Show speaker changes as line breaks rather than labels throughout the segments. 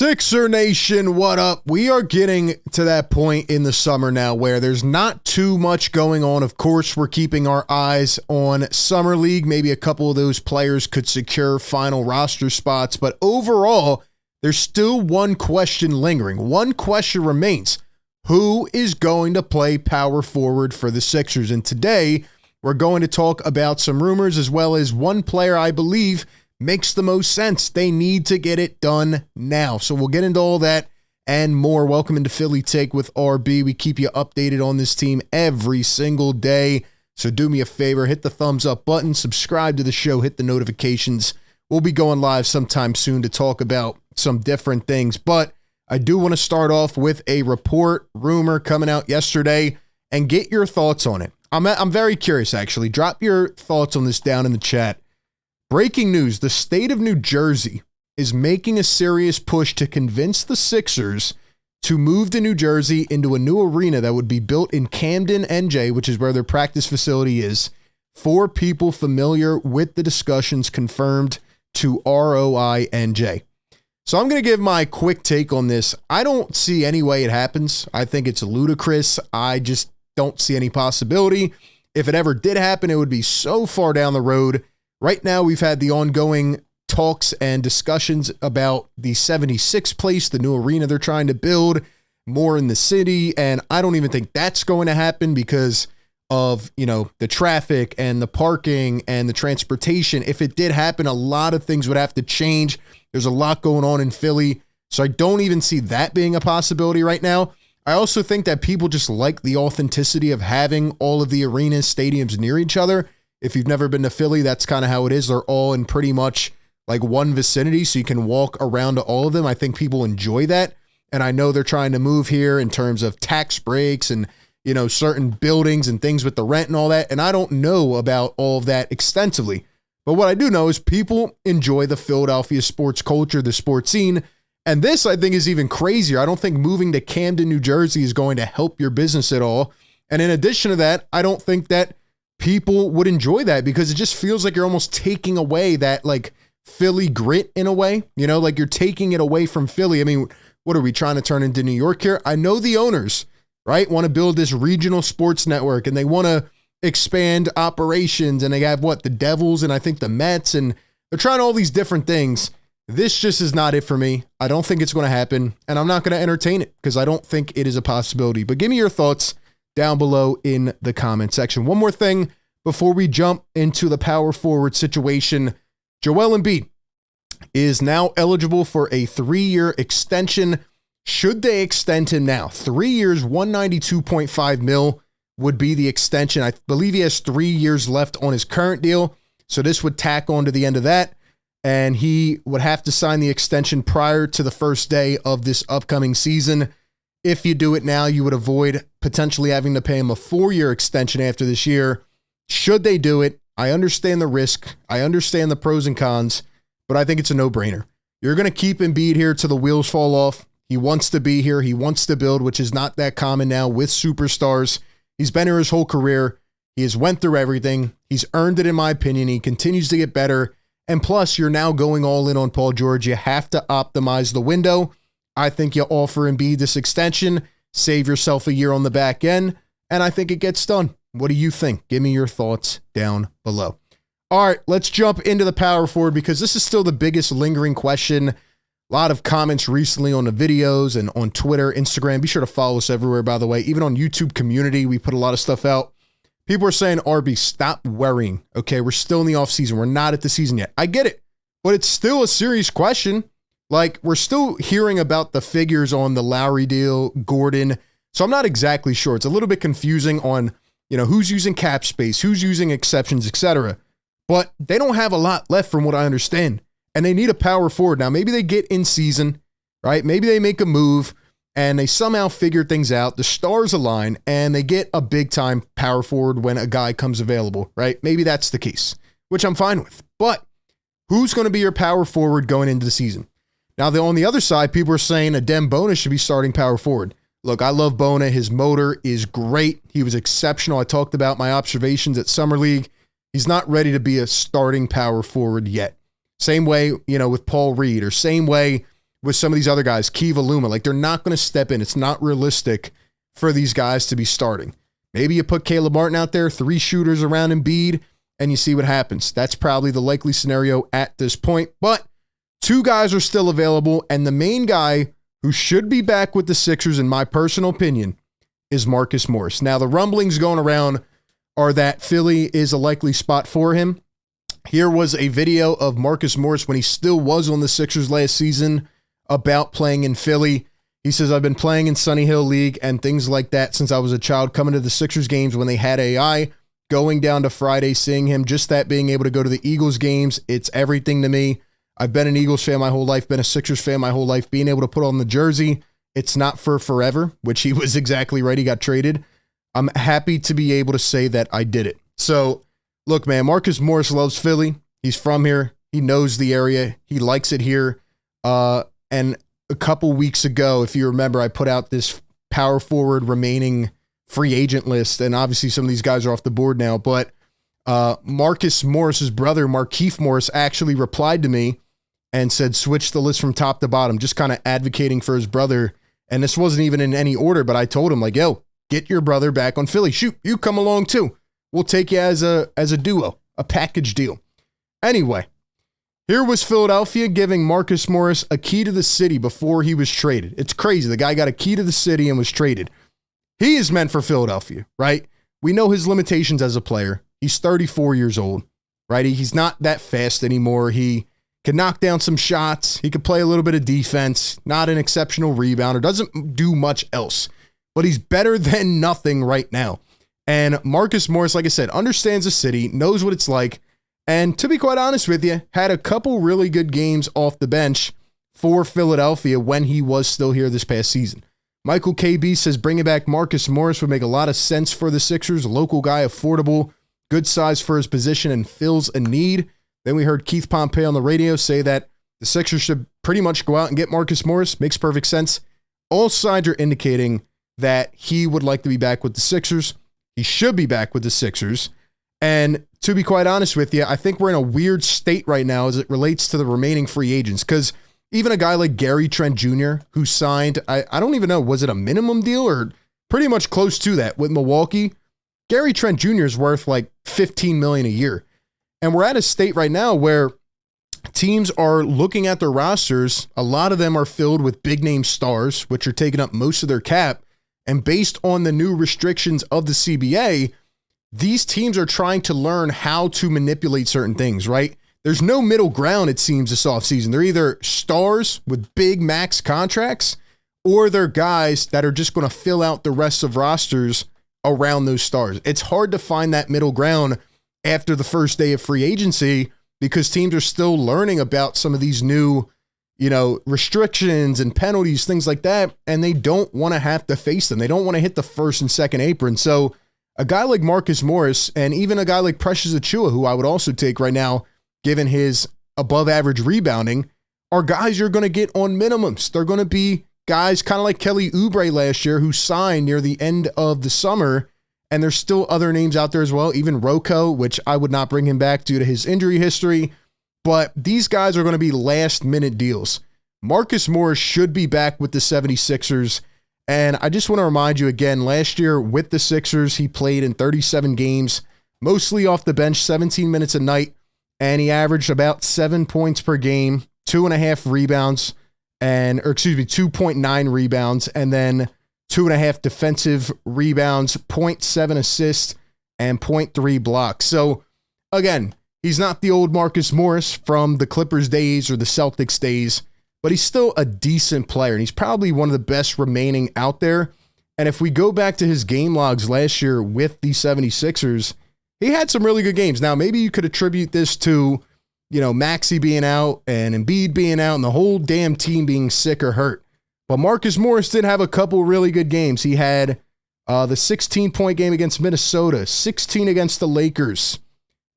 Sixer Nation, what up? We are getting to that point in the summer now where there's not too much going on. Of course, we're keeping our eyes on Summer League. Maybe a couple of those players could secure final roster spots, but overall, there's still one question lingering. One question remains. Who is going to play power forward for the Sixers? And today, we're going to talk about some rumors as well as one player I believe makes the most sense. They need to get it done now. So we'll get into all that and more. Welcome into Philly Take with RB. We keep you updated on this team every single day. So do me a favor, hit the thumbs up button, subscribe to the show, hit the notifications. We'll be going live sometime soon to talk about some different things. But I do want to start off with a rumor coming out yesterday and get your thoughts on it. I'm very curious, actually. Drop your thoughts on this down in the chat. Breaking news, the state of New Jersey is making a serious push to convince the Sixers to move to New Jersey into a new arena that would be built in Camden, NJ, which is where their practice facility is, for people familiar with the discussions confirmed to ROI NJ. So I'm going to give my quick take on this. I don't see any way it happens. I think it's ludicrous. I just don't see any possibility. If it ever did happen, it would be so far down the road. Right now, we've had the ongoing talks and discussions about the 76 place, the new arena they're trying to build, more in the city, and I don't even think that's going to happen because of, the traffic and the parking and the transportation. If it did happen, a lot of things would have to change. There's a lot going on in Philly, so I don't even see that being a possibility right now. I also think that people just like the authenticity of having all of the arenas, stadiums near each other. If you've never been to Philly, that's kind of how it is. They're all in pretty much like one vicinity, so you can walk around to all of them. I think people enjoy that. And I know they're trying to move here in terms of tax breaks and, certain buildings and things with the rent and all that. And I don't know about all of that extensively. But what I do know is people enjoy the Philadelphia sports culture, the sports scene. And this, I think, is even crazier. I don't think moving to Camden, New Jersey is going to help your business at all. And in addition to that, I don't think that people would enjoy that because it just feels like you're almost taking away that like Philly grit in a way, like you're taking it away from Philly. I mean, what are we trying to turn into New York here? I know the owners, right, want to build this regional sports network and they want to expand operations and they have the Devils and I think the Mets and they're trying all these different things. This just is not it for me. I don't think it's going to happen and I'm not going to entertain it because I don't think it is a possibility. But give me your thoughts down below in the comment section. One more thing before we jump into the power forward situation. Joel Embiid is now eligible for a 3-year extension. Should they extend him now? 3 years, $192.5 million would be the extension. I believe he has 3 years left on his current deal. So this would tack on to the end of that. And he would have to sign the extension prior to the first day of this upcoming season. If you do it now, you would avoid potentially having to pay him a 4-year extension after this year. Should they do it, I understand the risk. I understand the pros and cons, but I think it's a no-brainer. You're going to keep Embiid here till the wheels fall off. He wants to be here. He wants to build, which is not that common now with superstars. He's been here his whole career. He has went through everything. He's earned it, in my opinion. He continues to get better. And plus, you're now going all in on Paul George. You have to optimize the window. I think you offer Embiid this extension, save yourself a year on the back end, and I think it gets done. What do you think? Give me your thoughts down below. All right, let's jump into the power forward because this is still the biggest lingering question. A lot of comments recently on the videos and on Twitter, Instagram. Be sure to follow us everywhere, by the way. Even on YouTube community, we put a lot of stuff out. People are saying, RB, stop worrying. Okay, we're still in the offseason. We're not at the season yet. I get it, but it's still a serious question. Like, we're still hearing about the figures on the Lowry deal, Gordon. So I'm not exactly sure. It's a little bit confusing on, who's using cap space, who's using exceptions, etc. But they don't have a lot left from what I understand. And they need a power forward. Now, maybe they get in season, right? Maybe they make a move and they somehow figure things out. The stars align and they get a big time power forward when a guy comes available, right? Maybe that's the case, which I'm fine with. But who's going to be your power forward going into the season? Now, on the other side, people are saying Adem Bona should be starting power forward. Look, I love Bona. His motor is great. He was exceptional. I talked about my observations at Summer League. He's not ready to be a starting power forward yet. Same way, with Paul Reed, or same way with some of these other guys, Kiva Luma. Like, they're not going to step in. It's not realistic for these guys to be starting. Maybe you put Caleb Martin out there, 3 shooters around Embiid, and you see what happens. That's probably the likely scenario at this point. But 2 guys are still available, and the main guy who should be back with the Sixers, in my personal opinion, is Marcus Morris. Now, the rumblings going around are that Philly is a likely spot for him. Here was a video of Marcus Morris when he still was on the Sixers last season about playing in Philly. He says, I've been playing in Sunny Hill League and things like that since I was a child, coming to the Sixers games when they had AI, going down to Friday, seeing him, just that being able to go to the Eagles games. It's everything to me. I've been an Eagles fan my whole life, been a Sixers fan my whole life. Being able to put on the jersey, it's not for forever, which he was exactly right. He got traded. I'm happy to be able to say that I did it. So, look, man, Marcus Morris loves Philly. He's from here. He knows the area. He likes it here. And a couple weeks ago, if you remember, I put out this power forward remaining free agent list, and obviously some of these guys are off the board now, but Marcus Morris's brother, Markieff Morris, actually replied to me and said, switch the list from top to bottom, just kind of advocating for his brother. And this wasn't even in any order, but I told him, like, yo, get your brother back on Philly. Shoot, you come along too. We'll take you as a duo, a package deal. Anyway, here was Philadelphia giving Marcus Morris a key to the city before he was traded. It's crazy. The guy got a key to the city and was traded. He is meant for Philadelphia, right? We know his limitations as a player. He's 34 years old, right? He's not that fast anymore. He can knock down some shots. He could play a little bit of defense, not an exceptional rebounder, doesn't do much else, but he's better than nothing right now. And Marcus Morris, like I said, understands the city, knows what it's like, and to be quite honest with you, had a couple really good games off the bench for Philadelphia when he was still here this past season. Michael KB says bringing back Marcus Morris would make a lot of sense for the Sixers. Local guy, affordable, good size for his position, and fills a need. Then we heard Keith Pompey on the radio say that the Sixers should pretty much go out and get Marcus Morris. Makes perfect sense. All signs are indicating that he would like to be back with the Sixers. He should be back with the Sixers. And to be quite honest with you, I think we're in a weird state right now as it relates to the remaining free agents, because even a guy like Gary Trent Jr., who signed, I don't even know, was it a minimum deal or pretty much close to that with Milwaukee? Gary Trent Jr. is worth like $15 million a year. And we're at a state right now where teams are looking at their rosters. A lot of them are filled with big name stars, which are taking up most of their cap. And based on the new restrictions of the CBA, these teams are trying to learn how to manipulate certain things, right? There's no middle ground, it seems, this offseason. They're either stars with big max contracts, or they're guys that are just going to fill out the rest of rosters around those stars. It's hard to find that middle ground after the first day of free agency, because teams are still learning about some of these new, restrictions and penalties, things like that, and they don't want to have to face them. They don't want to hit the first and second apron. So a guy like Marcus Morris, and even a guy like Precious Achiuwa, who I would also take right now, given his above average rebounding, are guys you're going to get on minimums. They're going to be guys kind of like Kelly Oubre last year, who signed near the end of the summer. And there's still other names out there as well, even Rocco, which I would not bring him back due to his injury history. But these guys are going to be last-minute deals. Marcus Morris should be back with the 76ers. And I just want to remind you again, last year with the Sixers, he played in 37 games, mostly off the bench, 17 minutes a night. And he averaged about 7 points per game, 2.5 rebounds, 2.9 rebounds, and then 2.5 defensive rebounds, 0.7 assists, and 0.3 blocks. So, again, he's not the old Marcus Morris from the Clippers days or the Celtics days, but he's still a decent player, and he's probably one of the best remaining out there. And if we go back to his game logs last year with the 76ers, he had some really good games. Now, maybe you could attribute this to, Maxey being out and Embiid being out and the whole damn team being sick or hurt. But Marcus Morris did have a couple really good games. He had the 16-point game against Minnesota, 16 against the Lakers.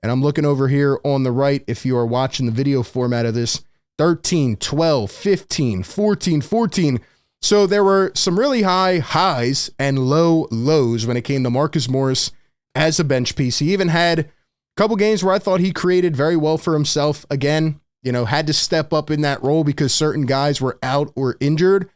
And I'm looking over here on the right, if you are watching the video format of this, 13, 12, 15, 14, 14. So there were some really high highs and low lows when it came to Marcus Morris as a bench piece. He even had a couple games where I thought he created very well for himself. Again, had to step up in that role because certain guys were out or injured.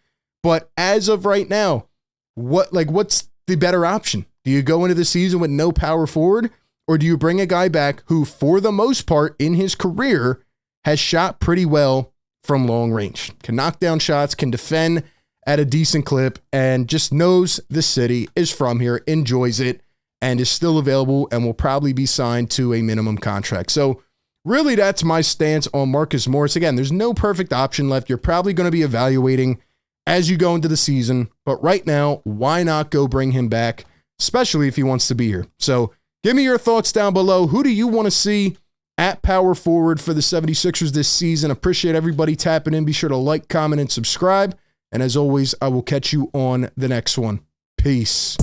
But as of right now, what's the better option? Do you go into the season with no power forward, or do you bring a guy back who, for the most part in his career, has shot pretty well from long range, can knock down shots, can defend at a decent clip, and just knows the city, is from here, enjoys it, and is still available and will probably be signed to a minimum contract? So really, that's my stance on Marcus Morris. Again, there's no perfect option left. You're probably going to be evaluating as you go into the season, but right now, why not go bring him back, especially if he wants to be here? So give me your thoughts down below. Who do you want to see at power forward for the 76ers this season? Appreciate everybody tapping in. Be sure to like, comment, and subscribe. And as always, I will catch you on the next one. Peace.